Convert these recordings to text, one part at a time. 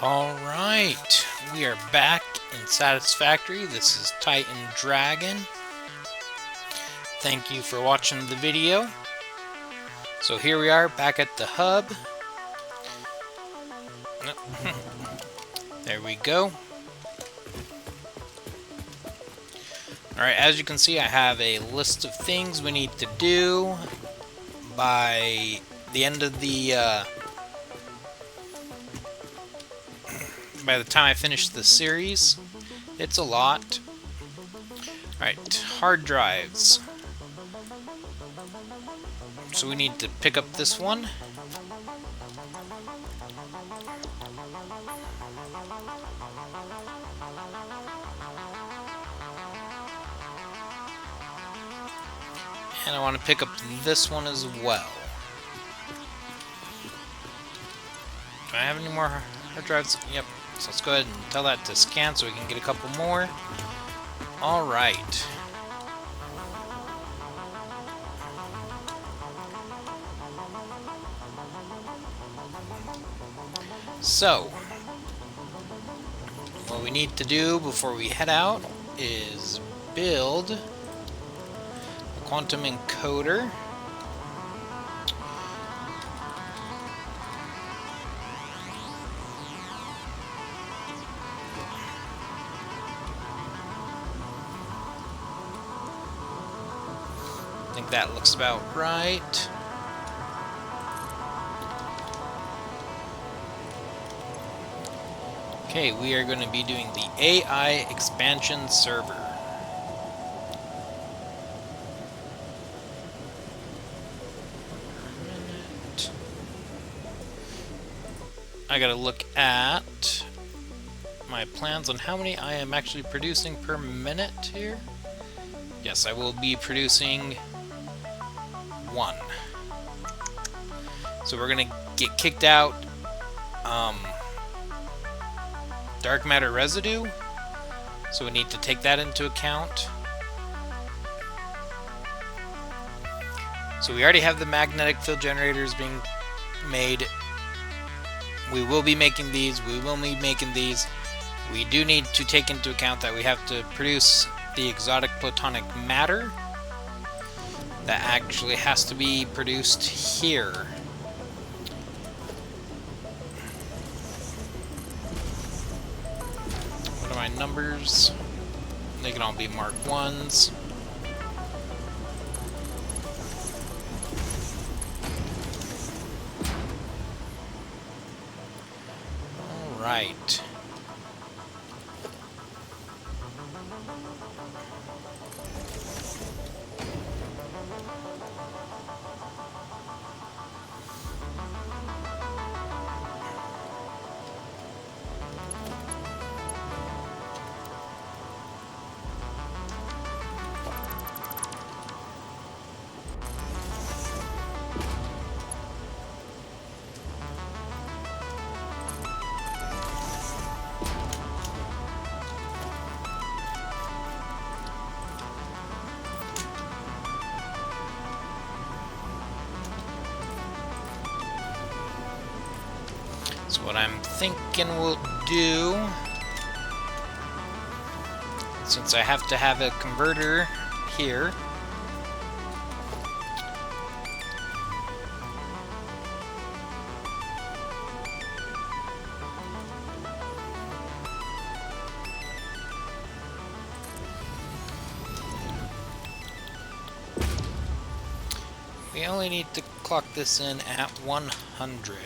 Alright, we are back in Satisfactory. This is Titan Dragon. Thank you for watching the video. So here we are back at the hub. There we go. Alright, as you can see, I have a list of things we need to do by the end of the by the time I finish the series. It's a lot. Alright, hard drives. So we need to pick up this one. And I want to pick up this one as well. Do I have any more hard drives? Yep. So let's go ahead and tell that to scan so we can get a couple more. Alright. So, what we need to do before we head out is build a quantum encoder. I think that looks about right. Okay, we are going to be doing the AI expansion server. I gotta look at my plans on how many I am actually producing per minute here. Yes, I will be producing 1. So we're gonna get kicked out dark matter residue, so we need to take that into account. So we already have the magnetic field generators being made. We will be making these. We will be making these. We do need to take into account that we have to produce the exotic platonic matter. That actually has to be produced here. What are my numbers? They can all be Mark 1s. Right. So what I'm thinking we'll do, since I have to have a converter here, we only need to clock this in at 100.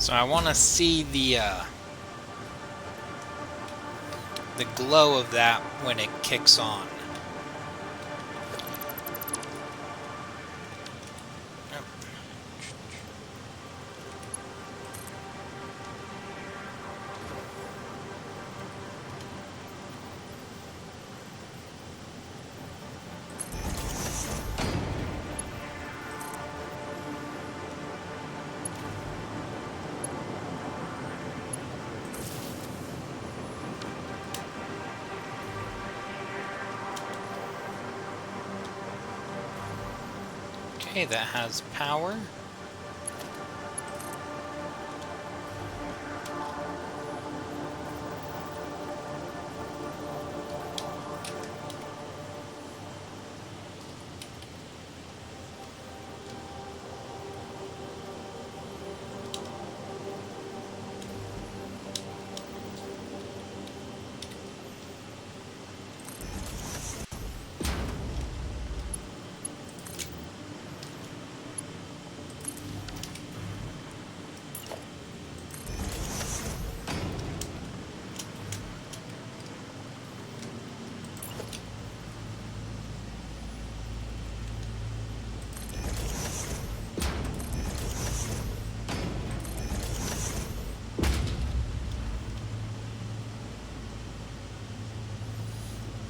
So I want to see the glow of that when it kicks on. Okay, that has power.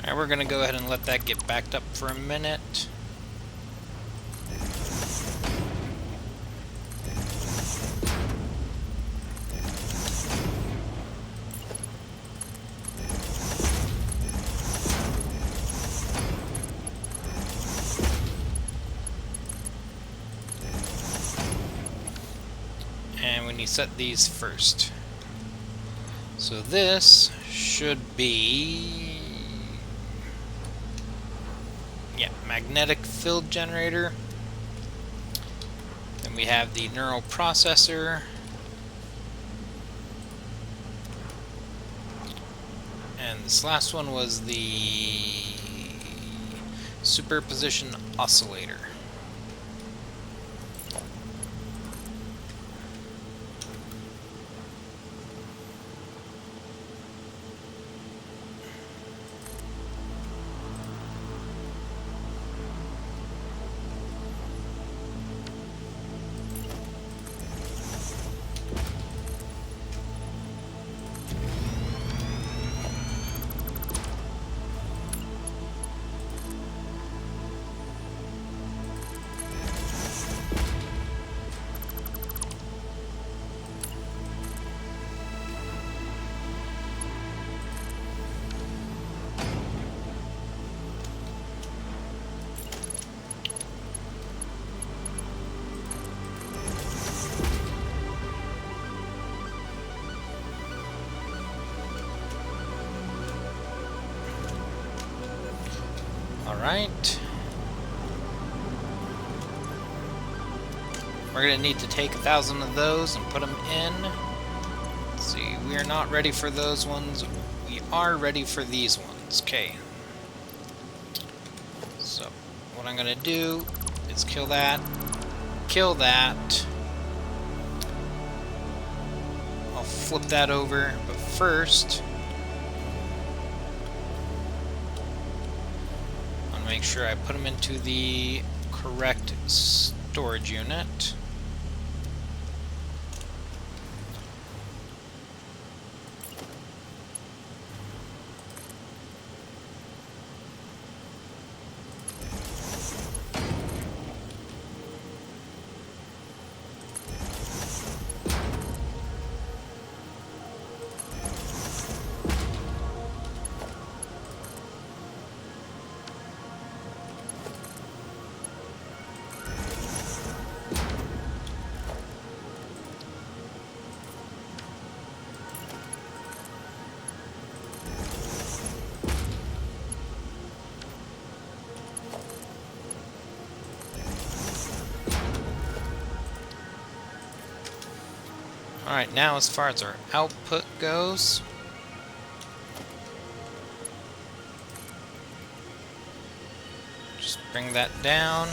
Alright, we're going to go ahead and let that get backed up for a minute. And we need to set these first. So this should be... yeah, magnetic field generator. Then we have the neural processor. And this last one was the Superposition Oscillator. Alright. We're going to need to take 1,000 of those and put them in. Let's see, we are not ready for those ones. We are ready for these ones. Okay. So, what I'm going to do is kill that. Kill that. I'll flip that over, but first... make sure I put them into the correct storage unit. Alright, now as far as our output goes, just bring that down.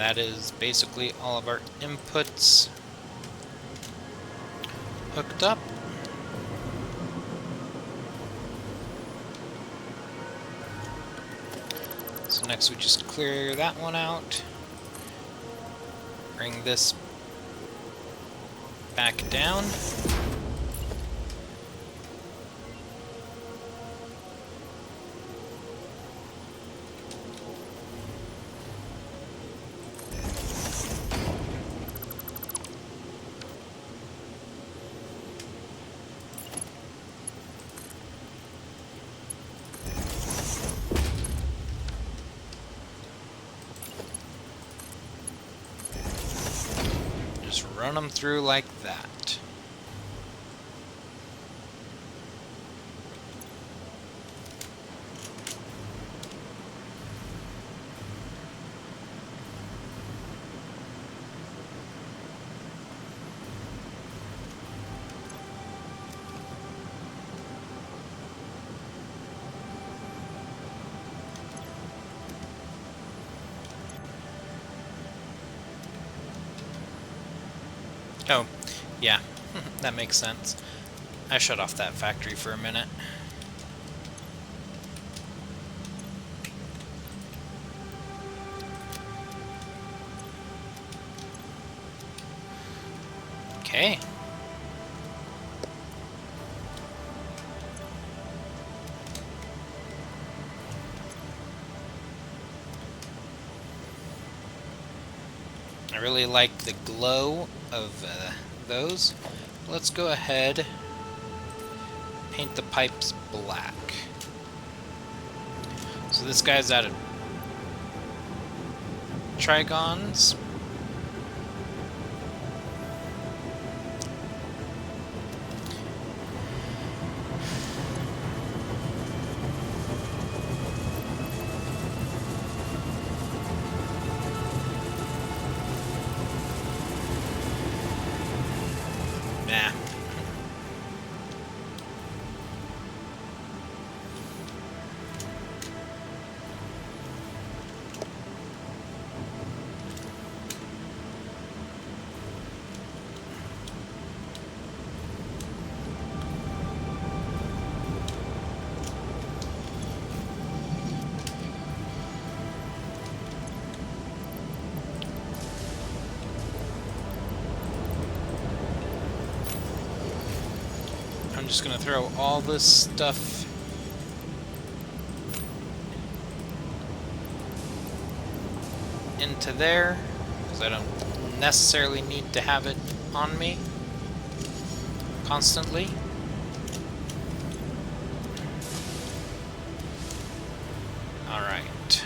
that is basically all of our inputs hooked up. So next we just clear that one out. Bring this back down. Just run them through like that. Oh, yeah, that makes sense. I shut off that factory for a minute. Okay. I really like the glow of those. Let's go ahead, paint the pipes black. So this guy's out of trigons. Nah. I'm just gonna throw all this stuff into there, because I don't necessarily need to have it on me constantly. Alright.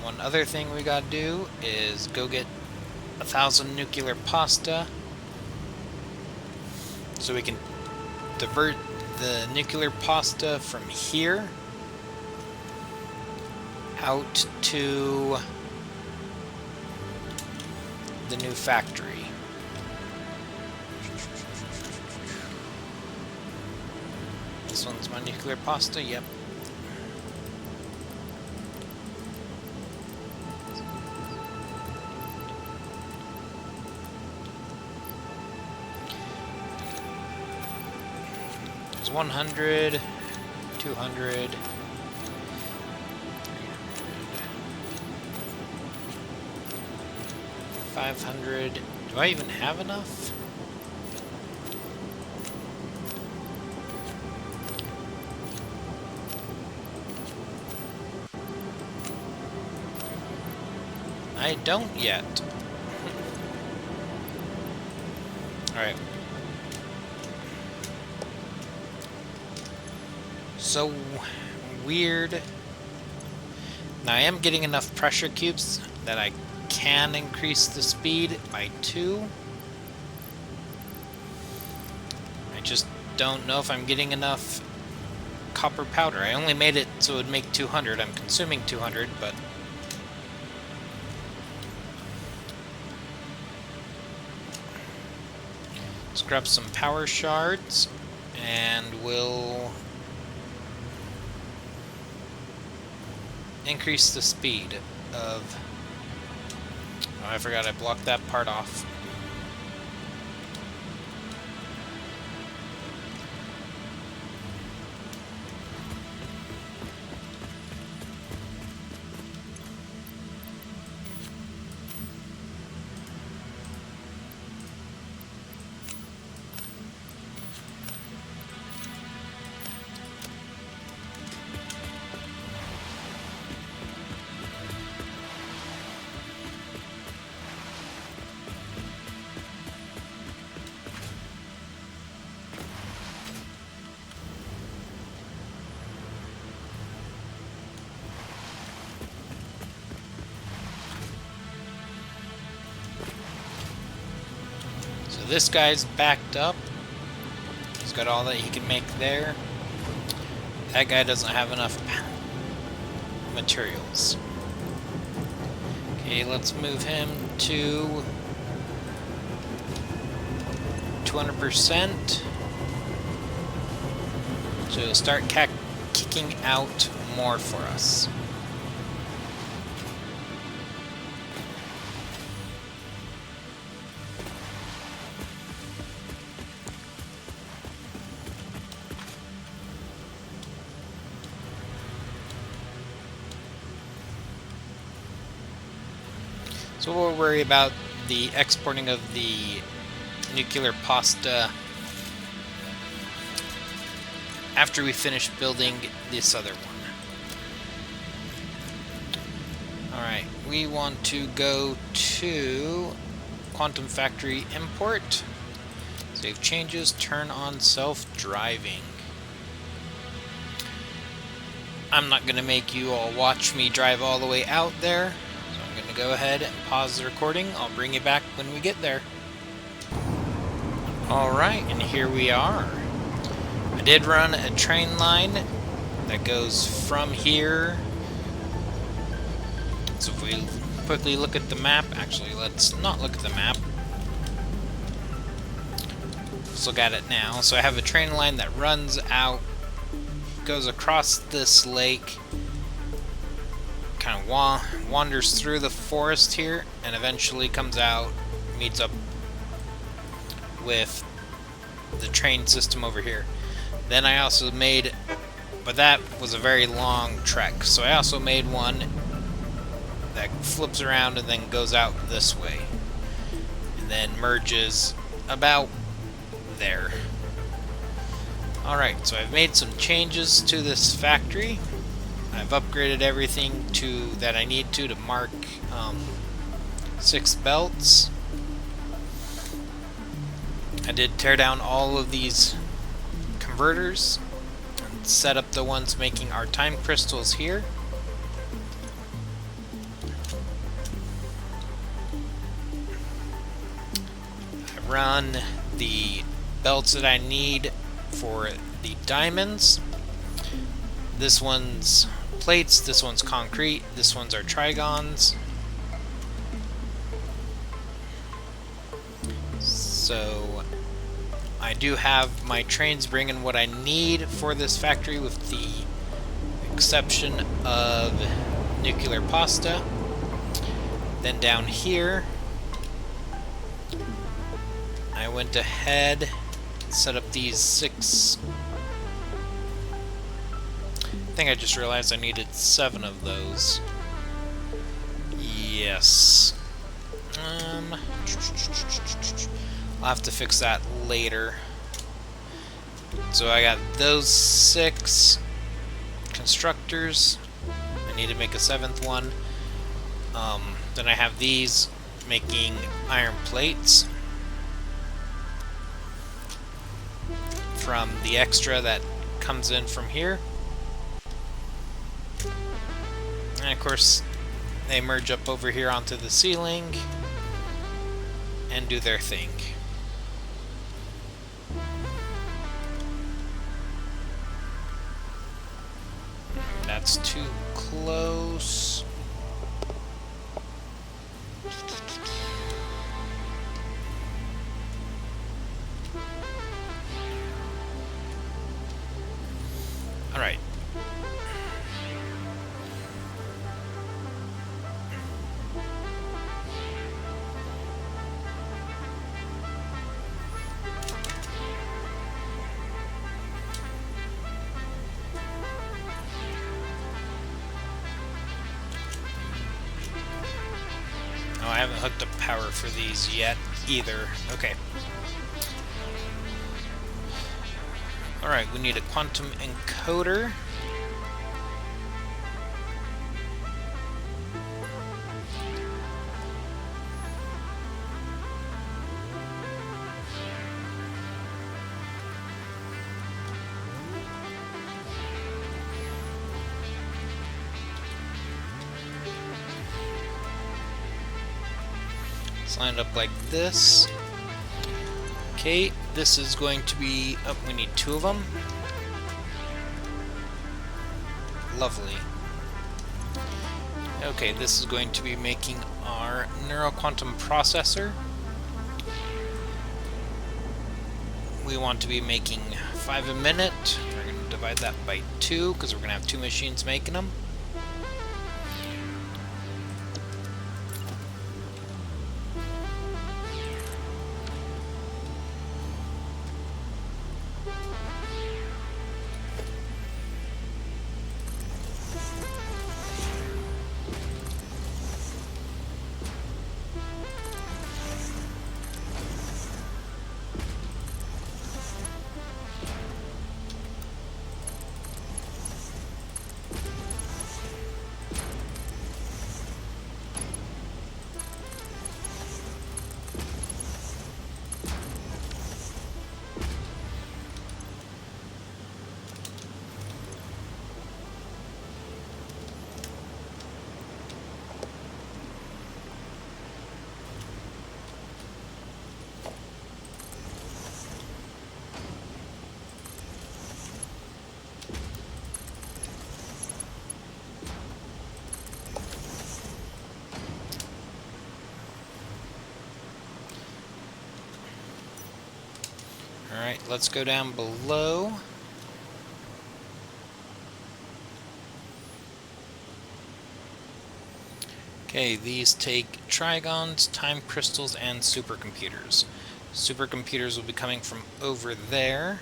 One other thing we gotta do is go get 1,000 nuclear pasta, so we can divert the nuclear pasta from here out to the new factory. This one's my nuclear pasta, yep. There's 100, 200, 500. Do I even have enough? I don't yet. Alright. So weird. Now I am getting enough pressure cubes that I can increase the speed by 2. I just don't know if I'm getting enough copper powder. I only made it so it would make 200. I'm consuming 200, but let's grab some power shards and we'll increase the speed of I forgot I blocked that part off. This guy's backed up. He's got all that he can make there. That guy doesn't have enough materials. Okay, let's move him to 200%. So he'll start kicking out more for us. So we'll worry about the exporting of the nuclear pasta after we finish building this other one. Alright, we want to go to Quantum Factory Import, save changes, turn on self-driving. I'm not going to make you all watch me drive all the way out there. Go ahead and pause the recording. I'll bring you back when we get there. Alright, and here we are. I did run a train line that goes from here. So if we quickly look at the map, actually let's not look at the map. Let's look at it now. So I have a train line that runs out, goes across this lake, kind of wanders through the forest here, and eventually comes out, meets up with the train system over here. Then I also made, but that was a very long trek, so I also made one that flips around and then goes out this way, and then merges about there. Alright, so I've made some changes to this factory. I've upgraded everything to that I need to mark 6 belts. I did tear down all of these converters and set up the ones making our time crystals here. I run the belts that I need for the diamonds. This one's plates, this one's concrete, this one's our trigons. So I do have my trains bringing what I need for this factory, with the exception of nuclear pasta. Then down here I went ahead and set up these 6. I think I just realized I needed 7 of those. Yes. I'll have to fix that later. So I got those 6 constructors. I need to make a 7th one. Then I have these making iron plates from the extra that comes in from here. And of course, they merge up over here onto the ceiling and do their thing. That's too close. Alright. haven't hooked up power for these yet either. Okay. Alright, we need a quantum encoder. It's lined up like this. Okay, this is going to be... oh, we need 2 of them. Lovely. Okay, this is going to be making our neuroquantum processor. We want to be making 5 a minute. We're going to divide that by 2 because we're going to have 2 machines making them. Alright, let's go down below. Okay, these take trigons, time crystals, and supercomputers. Supercomputers will be coming from over there.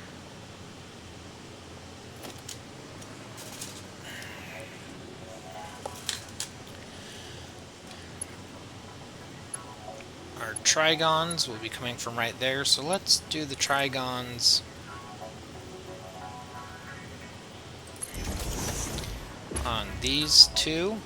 Our trigons will be coming from right there, so let's do the trigons on these 2.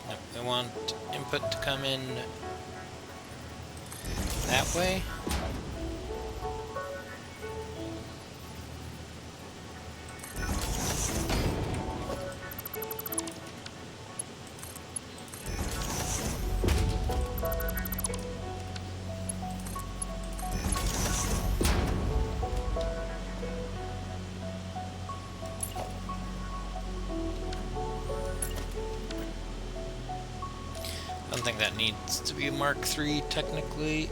Nope, we want input to come in that way. I don't think that needs to be a Mark III technically.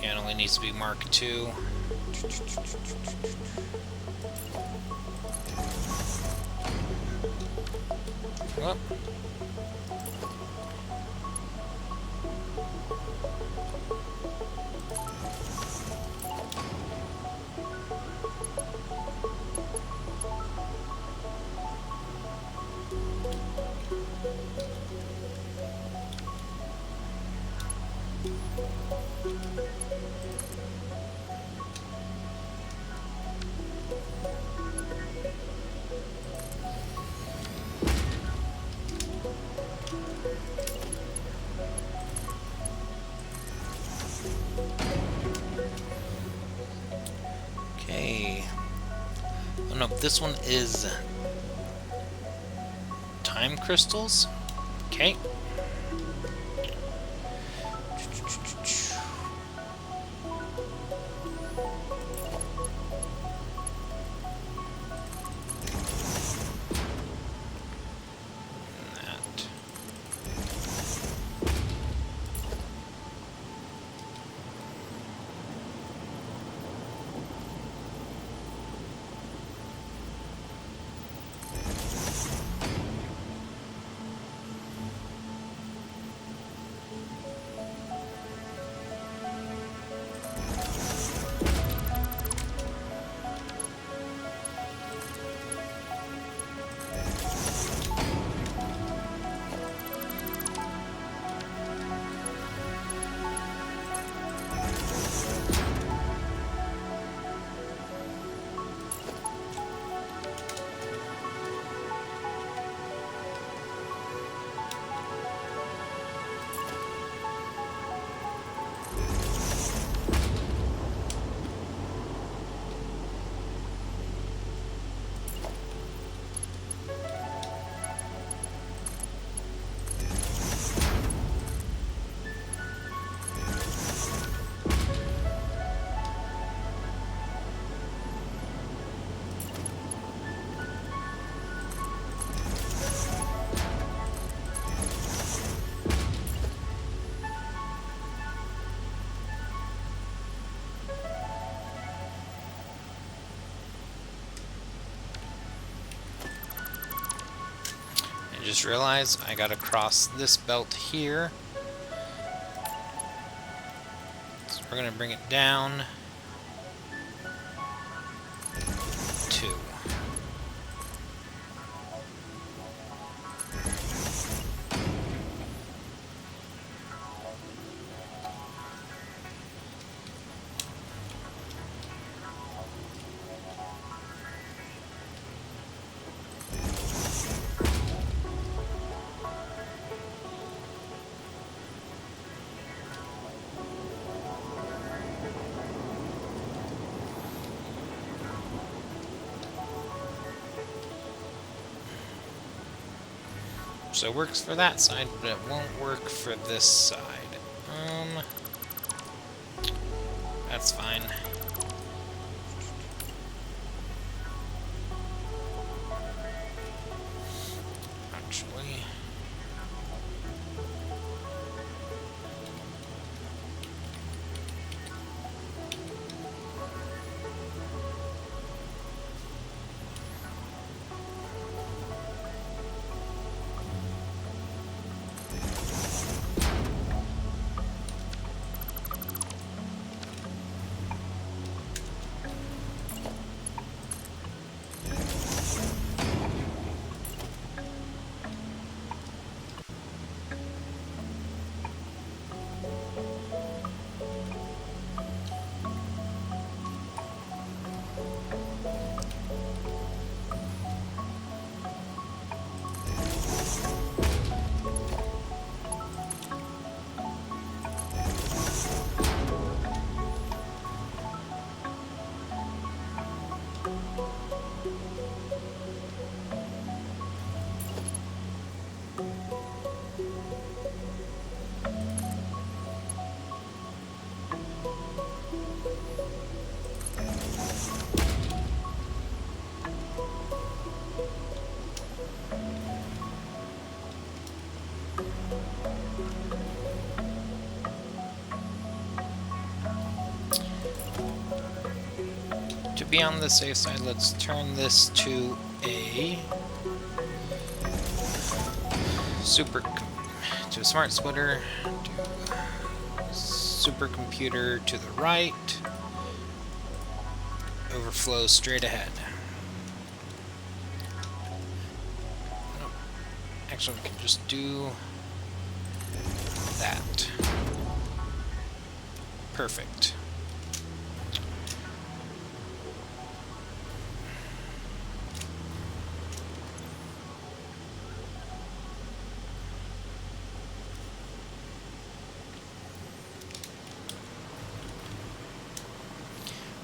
Yeah, it only needs to be Mark II. Whoop. Okay. Oh no, this one is time crystals. Okay. I just realized I gotta cross this belt here. So we're gonna bring it down 2. So it works for that side, but it won't work for this side. That's fine. Actually, to be on the safe side, let's turn this to a smart splitter, to supercomputer to the right, overflow straight ahead. Actually, we can just do that. Perfect.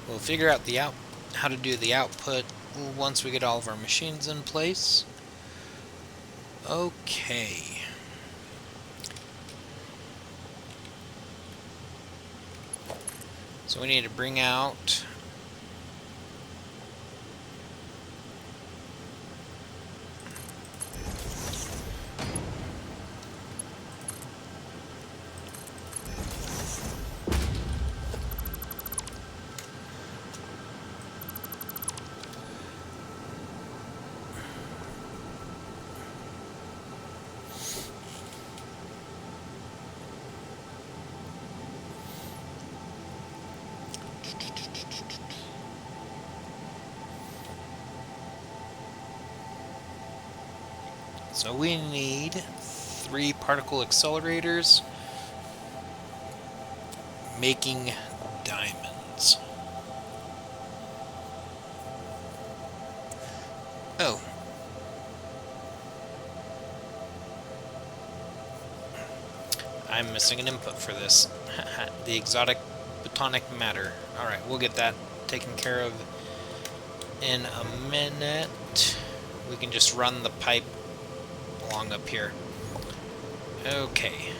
We'll figure out how to do the output once we get all of our machines in place. Okay. So we need to bring out so we need 3 particle accelerators making diamonds. Oh. I'm missing an input for this. The exotic botanic matter. Alright, we'll get that taken care of in a minute. We can just run the pipe along up here. Okay.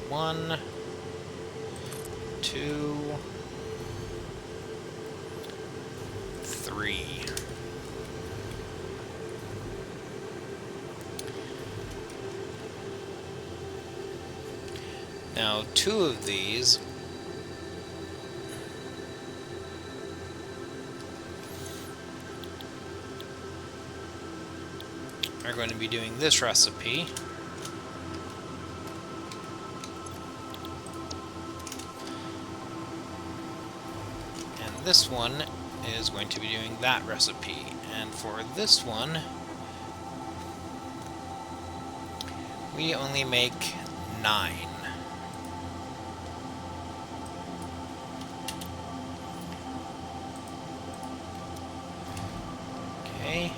One, 2, 3. Now, 2 of these are going to be doing this recipe. And this one is going to be doing that recipe. And for this one, we only make 9. Okay.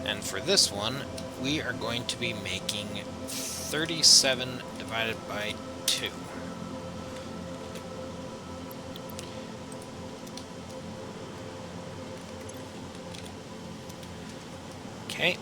And for this one, we are going to be making 37 divided by 2. Okay.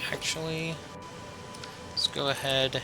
Actually, let's go ahead .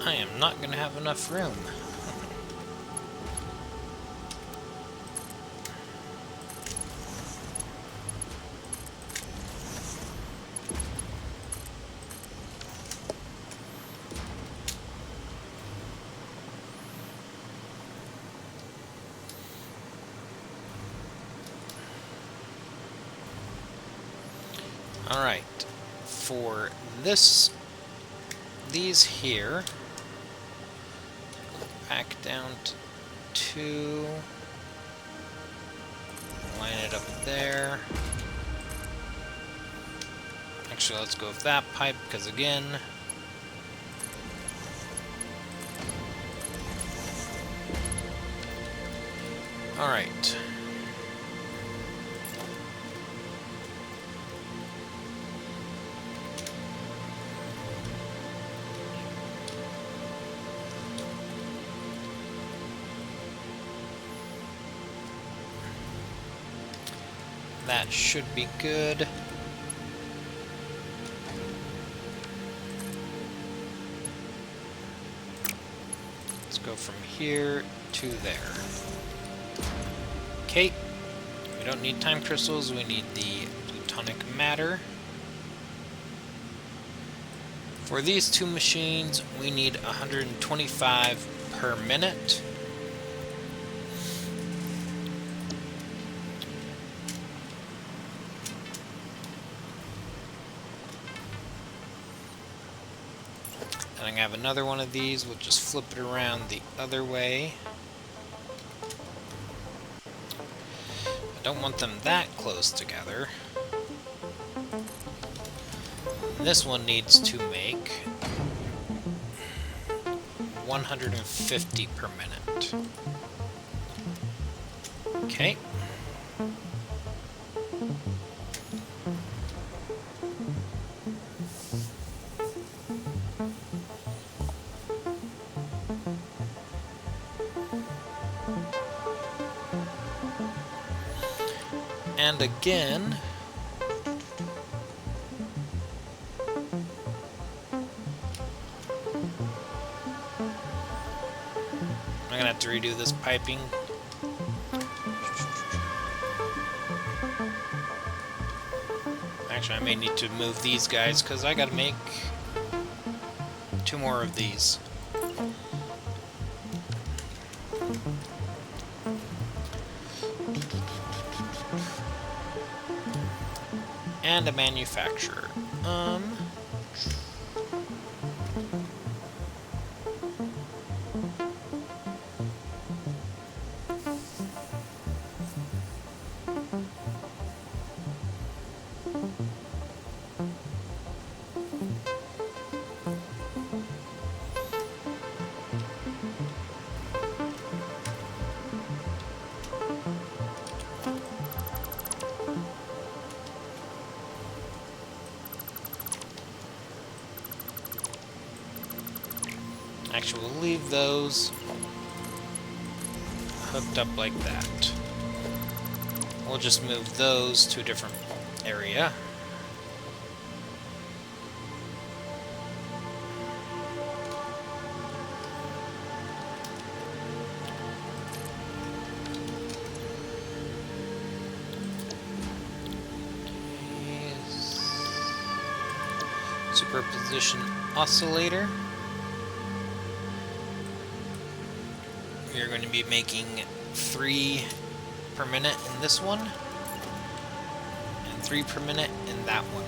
I am not going to have enough room. Alright, for these here, back down to 2, line it up there. Actually, let's go with that pipe, because again, alright. That should be good. Let's go from here to there. Okay, we don't need time crystals, we need the plutonic matter. For these 2 machines, we need 125 per minute. And I'm going to have another one of these, we'll just flip it around the other way. I don't want them that close together. This one needs to make 150 per minute. Okay. And again, I'm gonna have to redo this piping. Actually, I may need to move these guys because I gotta make 2 more of these. And a manufacturer. Actually, we'll leave those hooked up like that. We'll just move those to a different area. Superposition Oscillator. We are going to be making 3 per minute in this one, and 3 per minute in that one.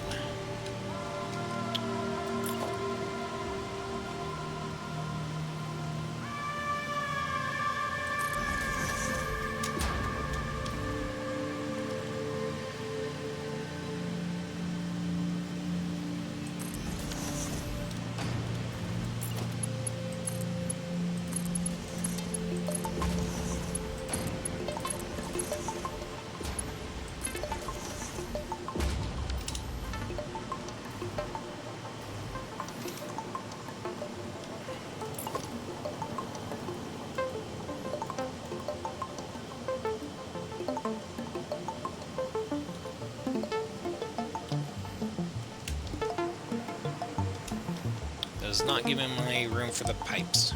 Does not give him any room for the pipes.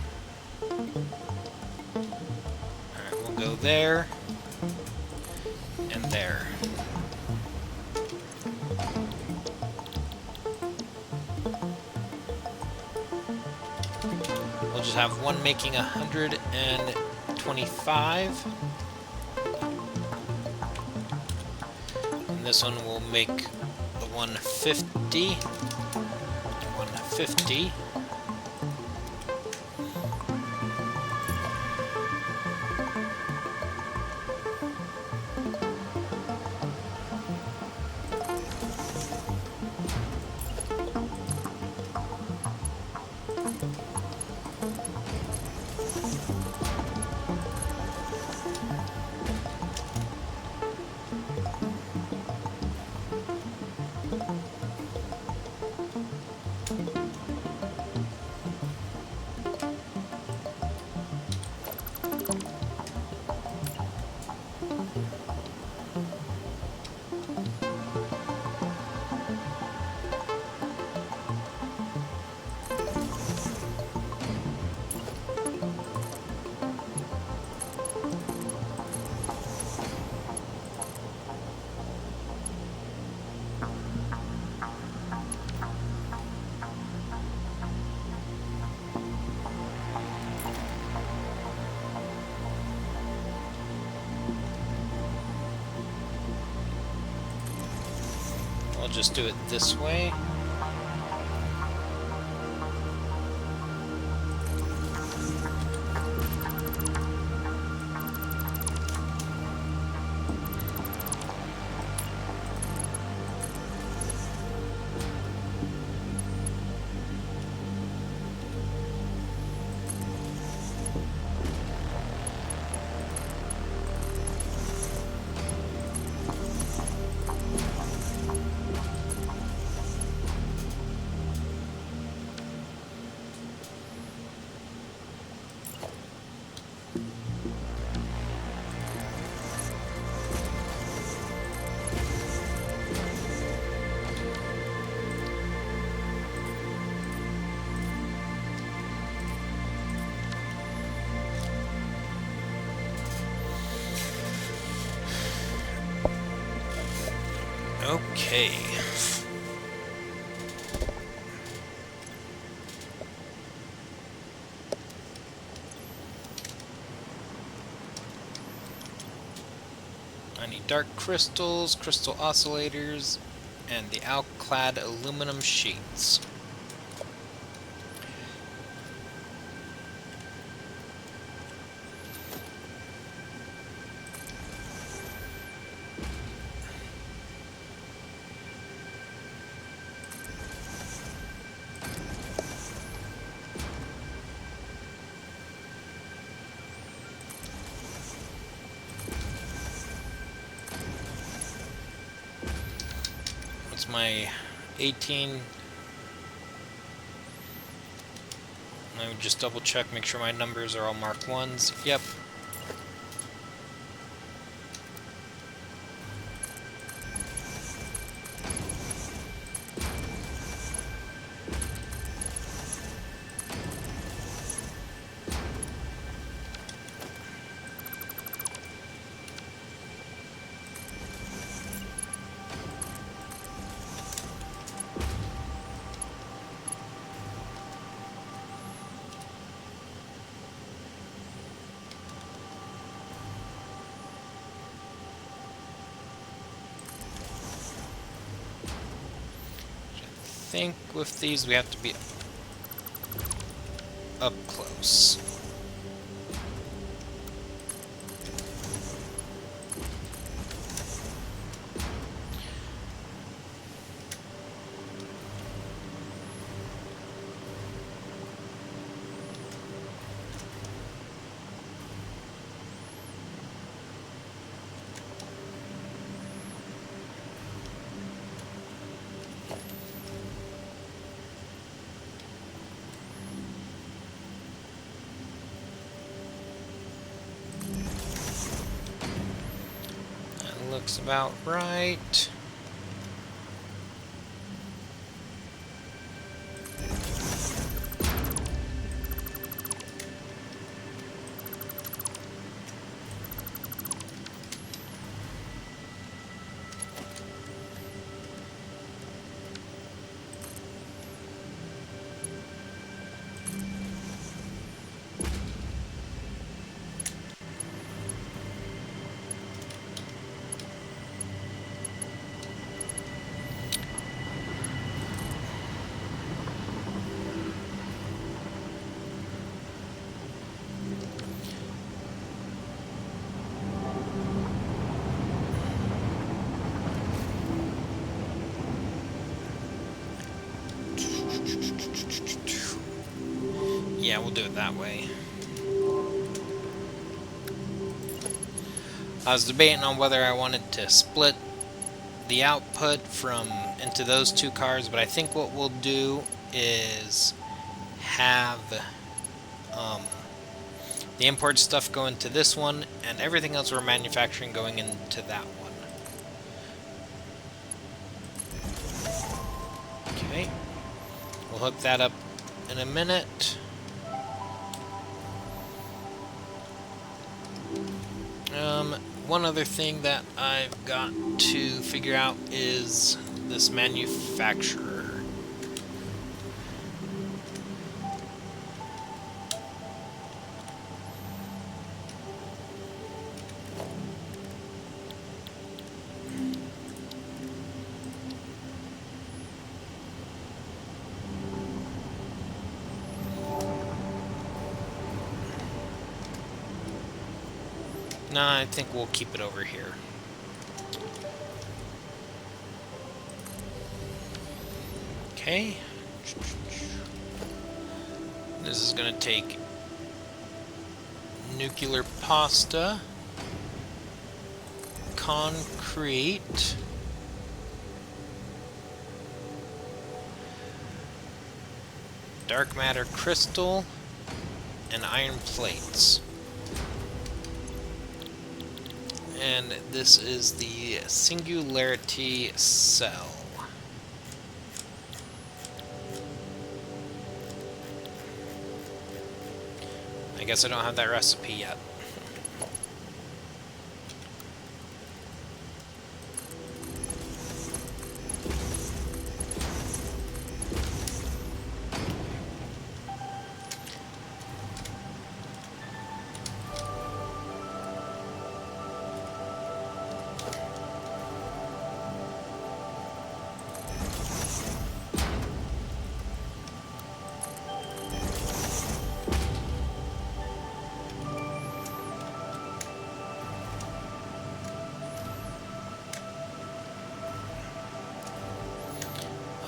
Alright, we'll go there and there. We'll just have one making 125. And this one will make the 150. 150. I'll just do it this way. Okay. I need dark crystals, crystal oscillators, and the alk-clad aluminum sheets. What's my 18? Let me just double check, make sure my numbers are all mark 1s. Yep. I think with these we have to be up close. Looks about right. Yeah, we'll do it that way. I was debating on whether I wanted to split the output from into those two cars, but I think what we'll do is have the import stuff go into this one, and everything else we're manufacturing going into that one. Okay, we'll hook that up in a minute. One other thing that I've got to figure out is this manufacturer. No, I think we'll keep it over here. Okay. This is going to take nuclear pasta, concrete, dark matter crystal, and iron plates. And this is the singularity cell. I guess I don't have that recipe yet.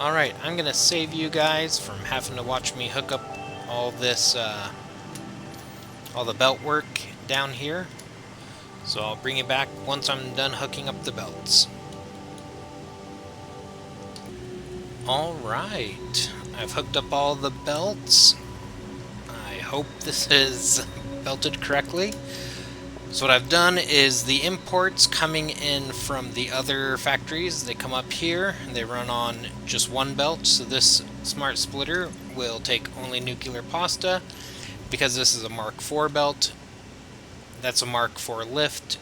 Alright, I'm gonna save you guys from having to watch me hook up all this, all the belt work down here. So I'll bring you back once I'm done hooking up the belts. Alright, I've hooked up all the belts. I hope this is belted correctly. So what I've done is the imports coming in from the other factories, they come up here and they run on just one belt. So this smart splitter will take only nuclear pasta. Because this is a Mark IV belt, that's a Mark IV lift.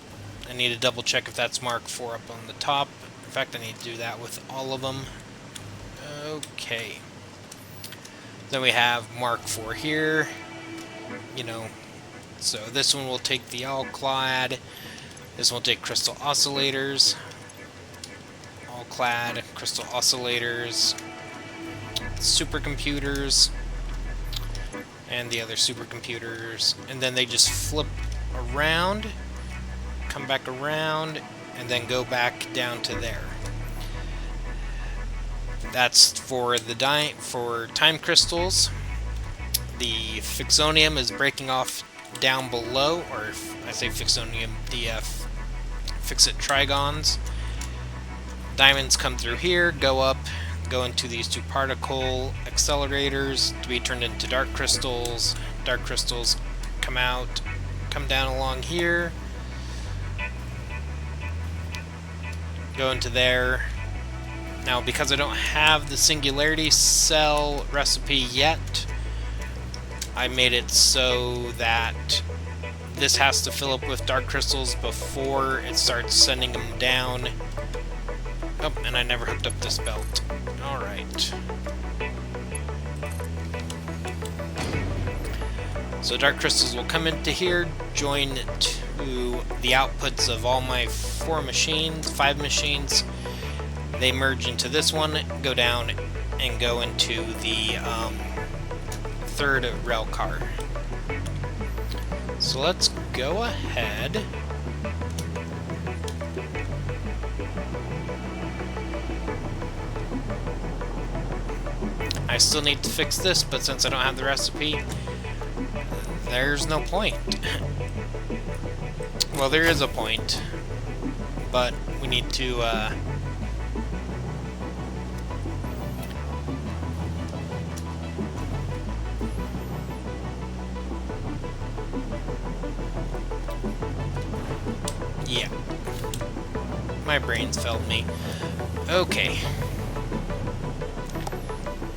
I need to double check if that's Mark IV up on the top. In fact, I need to do that with all of them. Okay. Then we have Mark IV here. You know, so this one will take the all-clad. This one will take crystal oscillators. All-clad, crystal oscillators, supercomputers, and the other supercomputers. And then they just flip around, come back around, and then go back down to there. That's for the for time crystals. The Fixonium is breaking off down below, or if I say Fixonium, the Fixit Trigons. Diamonds come through here, go up, go into these two particle accelerators to be turned into dark crystals. Dark crystals come out, come down along here, go into there. Now, because I don't have the singularity cell recipe yet, I made it so that this has to fill up with dark crystals before it starts sending them down. Oh, and I never hooked up this belt. Alright. So dark crystals will come into here, join to the outputs of all my 5 machines. They merge into this one, go down, and go into the third rail car. So let's go ahead. I still need to fix this, but since I don't have the recipe, there's no point. Well, there is a point, but we need to yeah. My brain's failed me. Okay.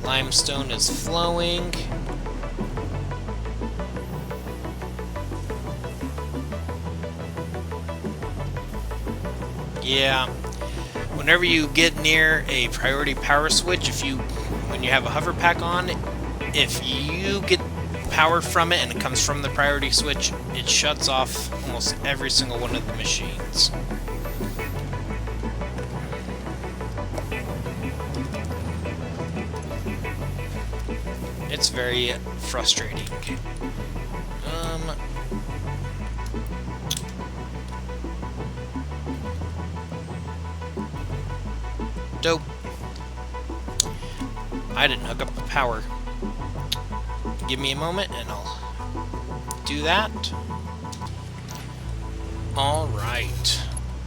Limestone is flowing. Yeah. Whenever you get near a priority power switch, when you have a hover pack on, if you get power from it and it comes from the priority switch, it shuts off almost every single one of the machines. It's very frustrating. Dope. I didn't hook up the power. Give me a moment and I'll do that. Alright.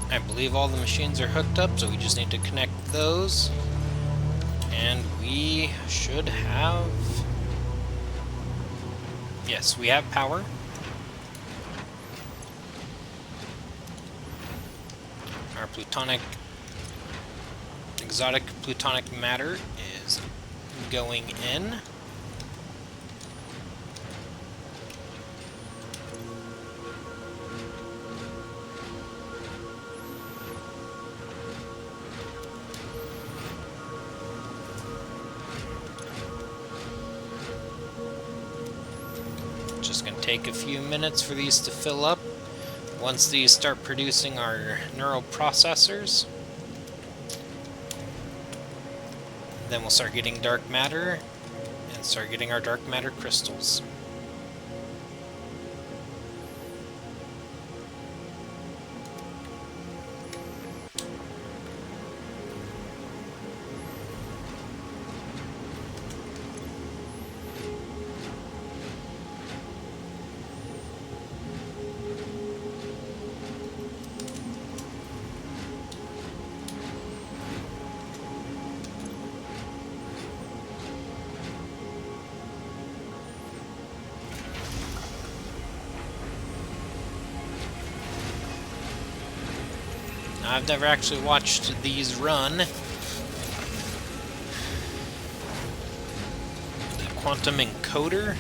I believe all the machines are hooked up, so we just need to connect those. And we should have... Yes, we have power. Our exotic plutonic matter is going in. Just going to take a few minutes for these to fill up. Once these start producing our neural processors, then we'll start getting dark matter and start getting our dark matter crystals. I've never actually watched these run. The quantum encoder.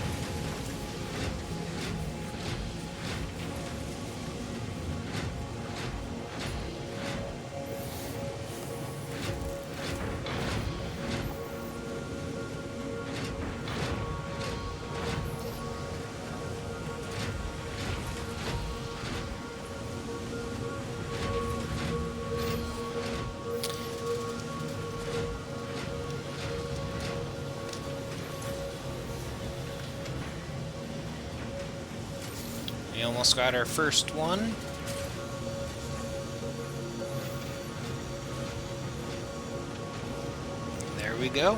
We almost got our first one. There we go.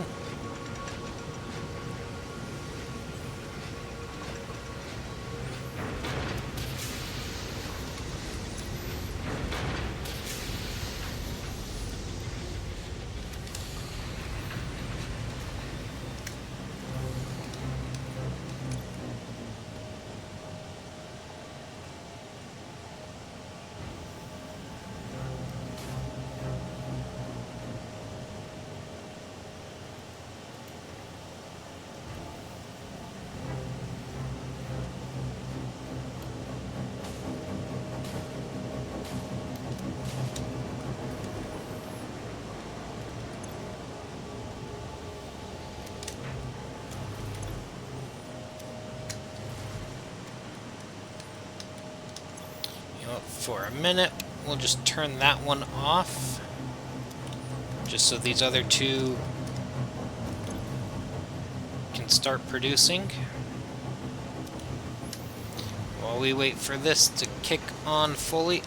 For a minute, we'll just turn that one off, just so these other two can start producing. While we wait for this to kick on fully,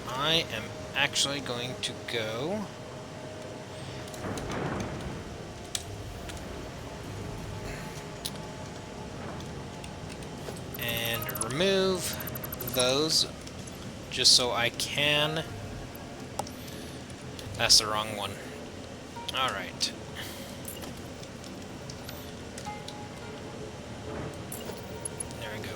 I am actually going to go and remove those. Just so I can... That's the wrong one. Alright. There we go.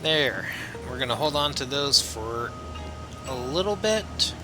There. We're going to hold on to those for a little bit.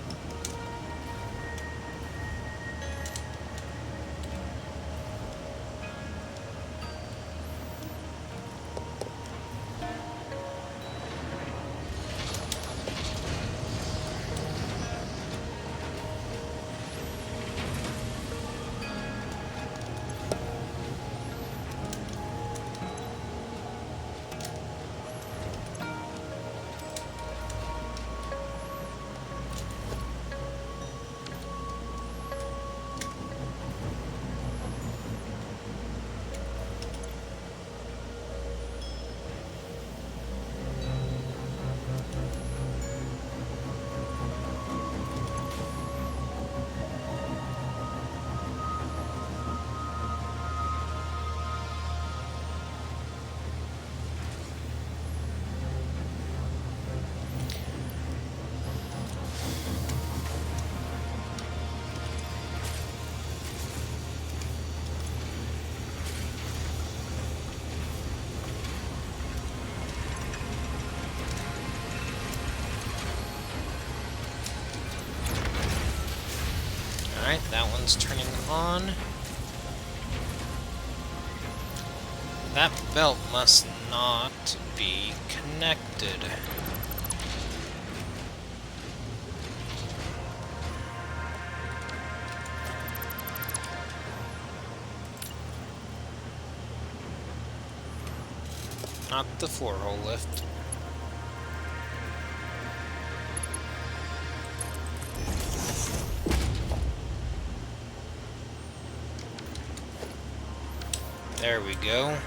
Alright, that one's turning on. That belt must not be connected. Not the floor hole lift. There we go.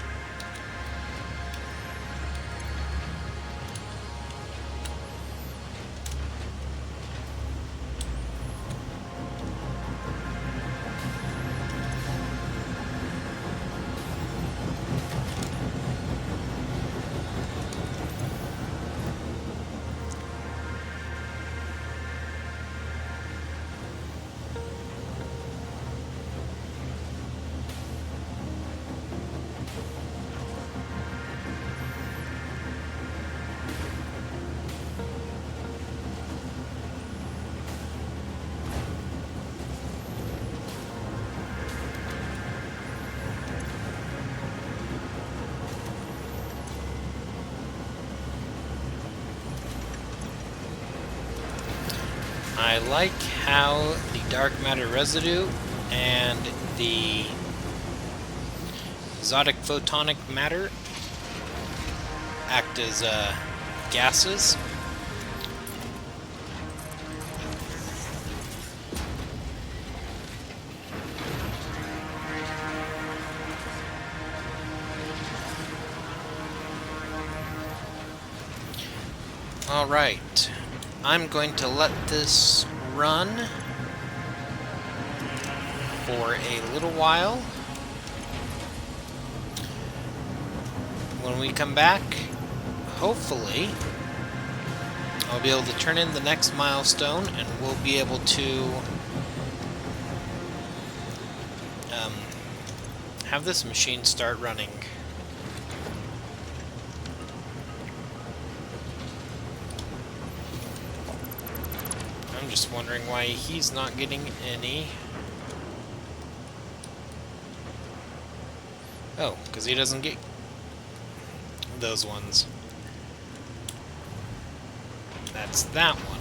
I like how the dark matter residue and the exotic photonic matter act as gases. Alright, I'm going to let this run for a little while. When we come back, hopefully, I'll be able to turn in the next milestone and we'll be able to have this machine start running. I'm just wondering why he's not getting any. Oh, because he doesn't get those ones. That's that one.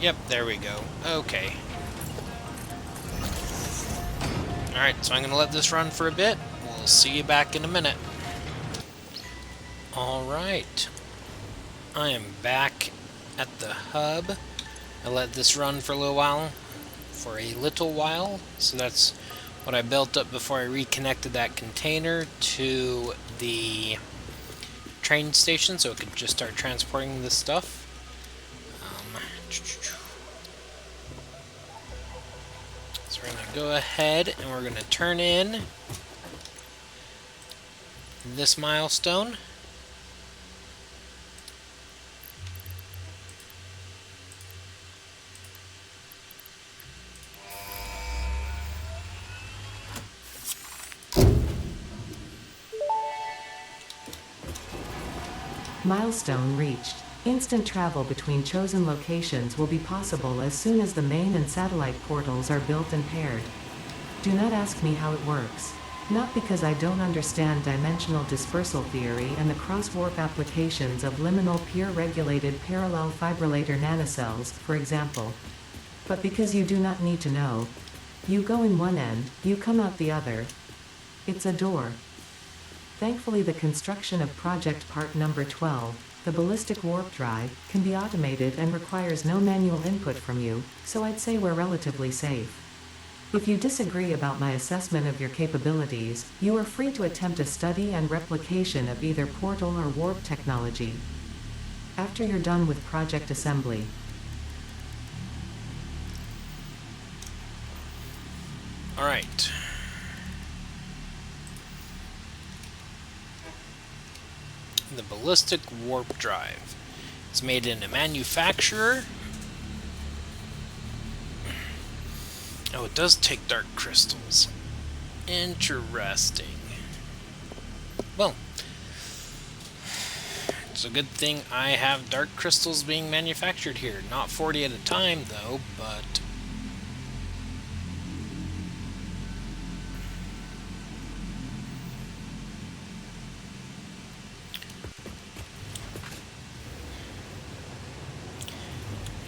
Yep, there we go. Okay. Alright, so I'm going to let this run for a bit. We'll see you back in a minute. Alright. I am back at the hub. I let this run for a little while. So that's what I built up before I reconnected that container to the train station so it could just start transporting this stuff. So we're going to go ahead and we're going to turn in this milestone. Milestone reached. Instant travel between chosen locations will be possible as soon as the main and satellite portals are built and paired. Do not ask me how it works. Not because I don't understand dimensional dispersal theory and the cross-warp applications of liminal peer-regulated parallel fibrillator nanocells, for example. But because you do not need to know. You go in one end, you come out the other. It's a door. Thankfully, the construction of project part number 12, the ballistic warp drive, can be automated and requires no manual input from you, so I'd say we're relatively safe. If you disagree about my assessment of your capabilities, you are free to attempt a study and replication of either portal or warp technology. After you're done with project assembly. Alright. The ballistic warp drive. It's made in a manufacturer. Oh, it does take dark crystals. Interesting. Well, it's a good thing I have dark crystals being manufactured here. Not 40 at a time, though, but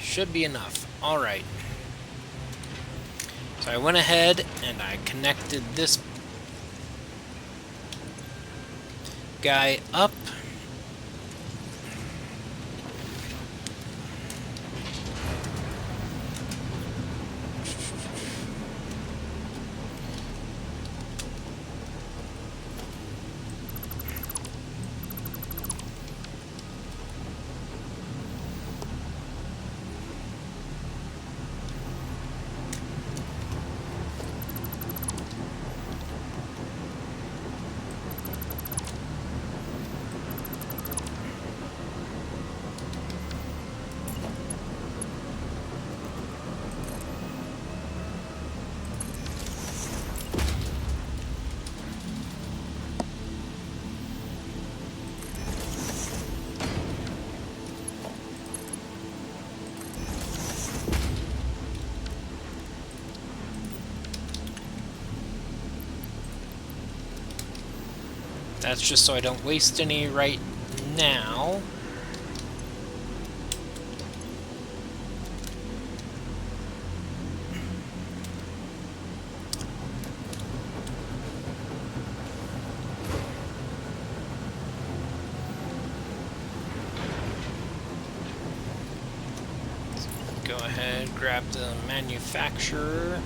should be enough. Alright. So I went ahead and I connected this guy up. That's just so I don't waste any right now. ahead, grab the manufacturer.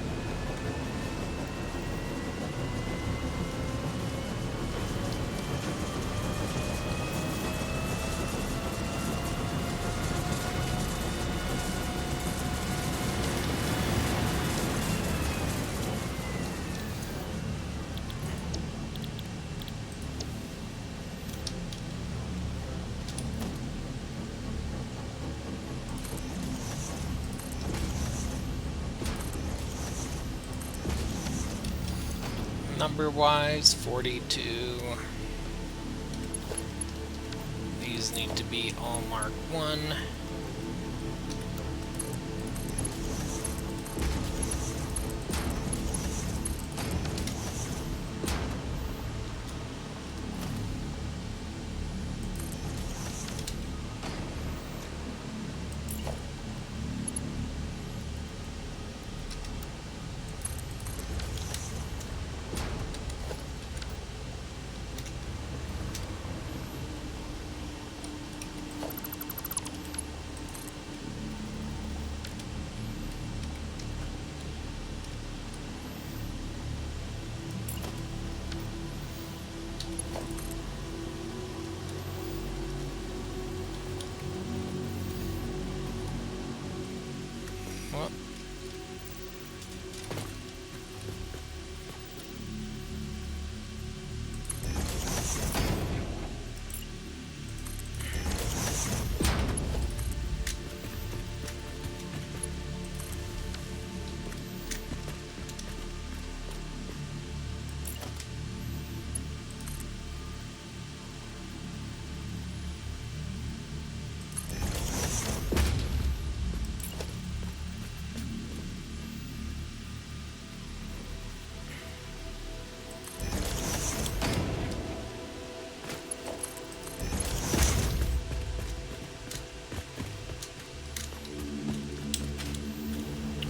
Number-wise, 42. These need to be all Mark 1. Well,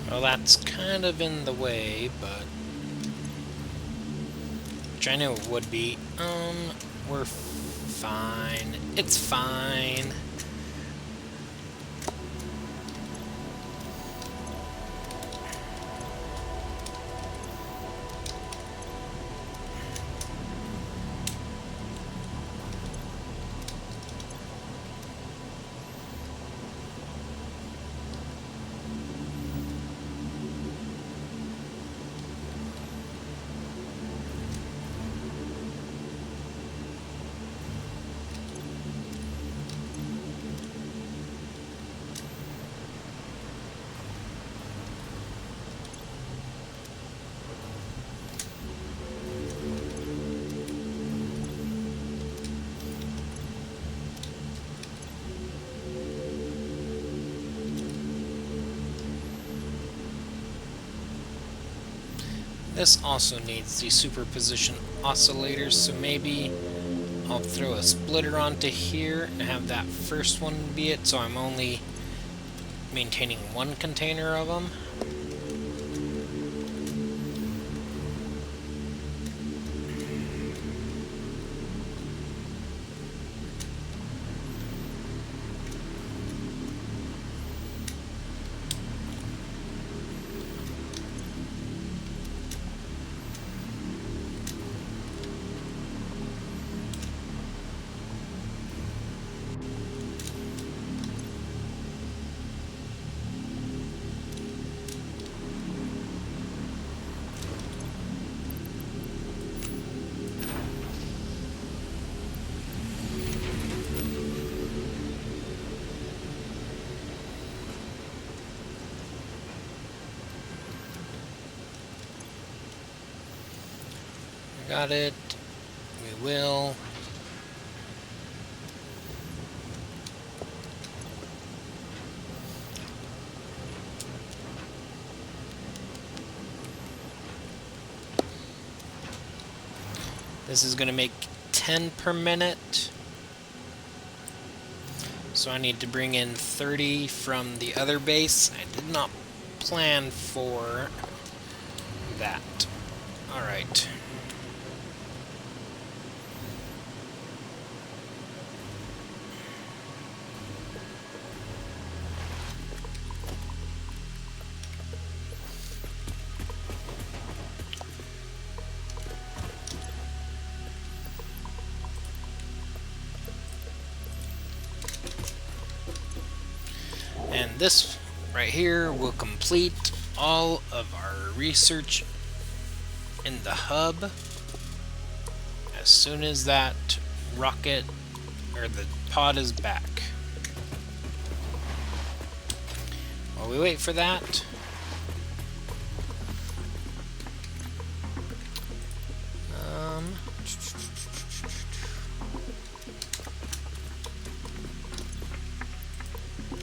well, that's kind of in the way, but... which I knew it would be. We're fine. It's fine. This also needs the superposition oscillators, so maybe I'll throw a splitter onto here and have that first one be it, so I'm only maintaining one container of them. Got it. We will. This is going to make 10 per minute. So I need to bring in 30 from the other base. I did not plan for that. Alright. And this right here will complete all of our research in the hub. As soon as that rocket or the pod is back. While we wait for that,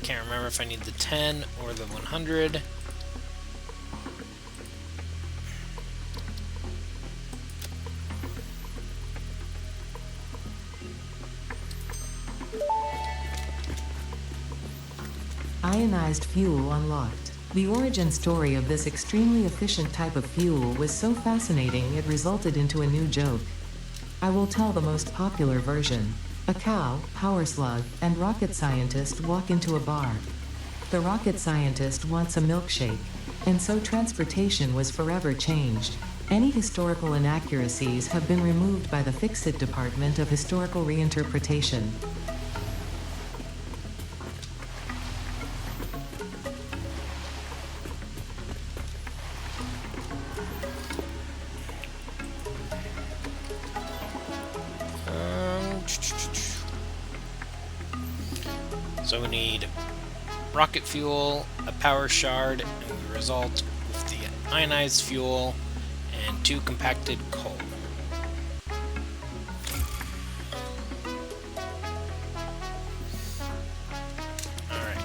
can't remember if I need the 10 or the 100. Ionized fuel unlocked. The origin story of this extremely efficient type of fuel was so fascinating it resulted into a new joke. I will tell the most popular version. A cow, power slug, and rocket scientist walk into a bar. The rocket scientist wants a milkshake, and so transportation was forever changed. Any historical inaccuracies have been removed by the Fix-It Department of Historical Reinterpretation. So we need rocket fuel, a power shard, and we result with the ionized fuel and 2 compacted coal. Alright.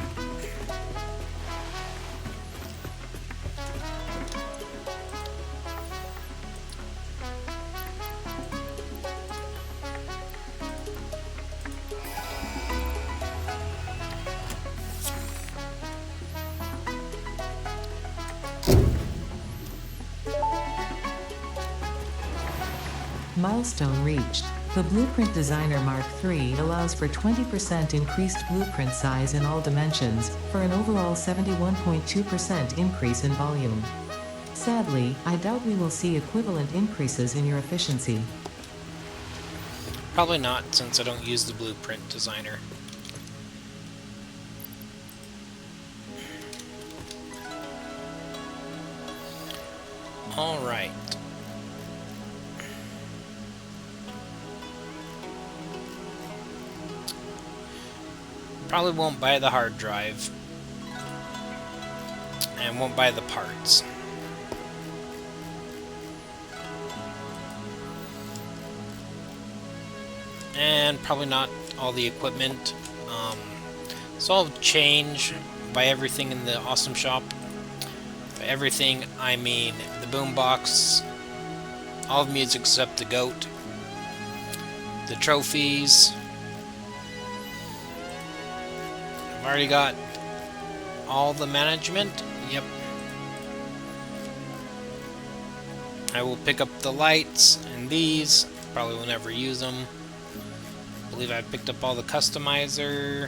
Milestone reached. The Blueprint Designer Mark III allows for 20% increased blueprint size in all dimensions, for an overall 71.2% increase in volume. Sadly, I doubt we will see equivalent increases in your efficiency. Probably not, since I don't use the Blueprint Designer. Alright. Probably won't buy the hard drive. And won't buy the parts. And probably not all the equipment. So I'll change, buy everything in the Awesome Shop. By everything, I mean the boombox, all the music except the goat, the trophies. I've already got all the management. Yep. I will pick up the lights and these. Probably will never use them. I believe I picked up all the customizer.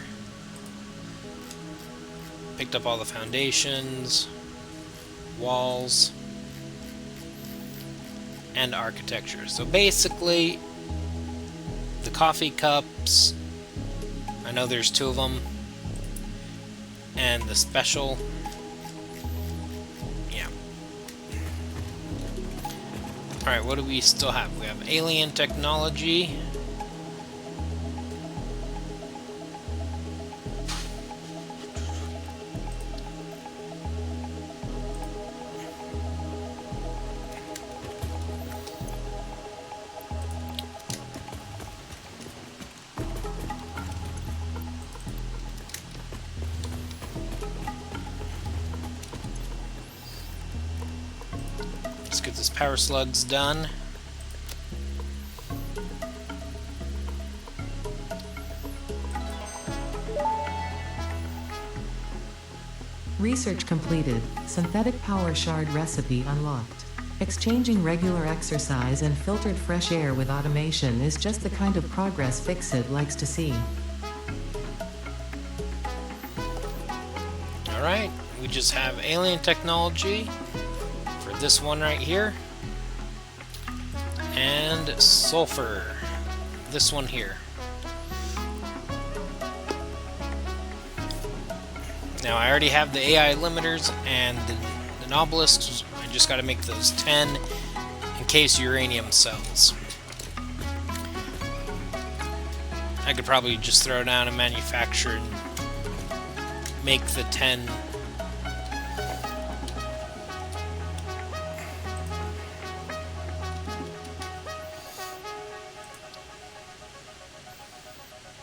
Picked up all the foundations, walls, and architecture. So basically, the coffee cups, I know there's 2 of them, and the special, yeah. Alright, what do we still have? We have alien technology. Let's get this power slugs done. Research completed. Synthetic power shard recipe unlocked. Exchanging regular exercise and filtered fresh air with automation is just the kind of progress Fix-It likes to see. Alright, we just have alien technology for this one right here. And sulfur, this one here. Now I already have the AI limiters and the nobelisks. I just got to make those 10 encased uranium cells. I could probably just throw down a manufacturer and make the 10.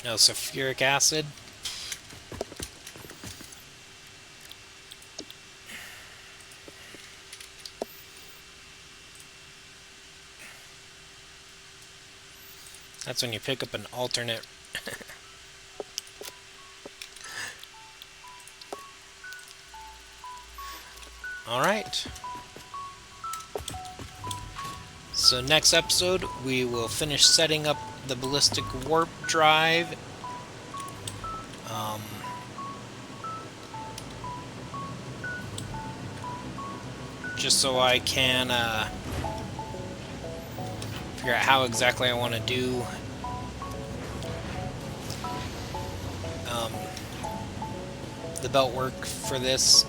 No sulfuric acid. That's when you pick up an alternate. Alright. So next episode, we will finish setting up the ballistic warp drive. Just so I can figure out how exactly I want to do the belt work for this.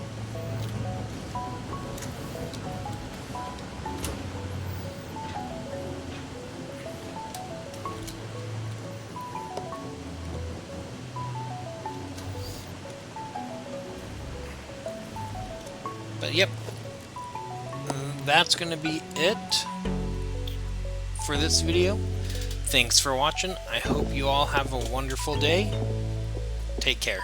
But yep, that's going to be it for this video. Thanks for watching. I hope you all have a wonderful day. Take care.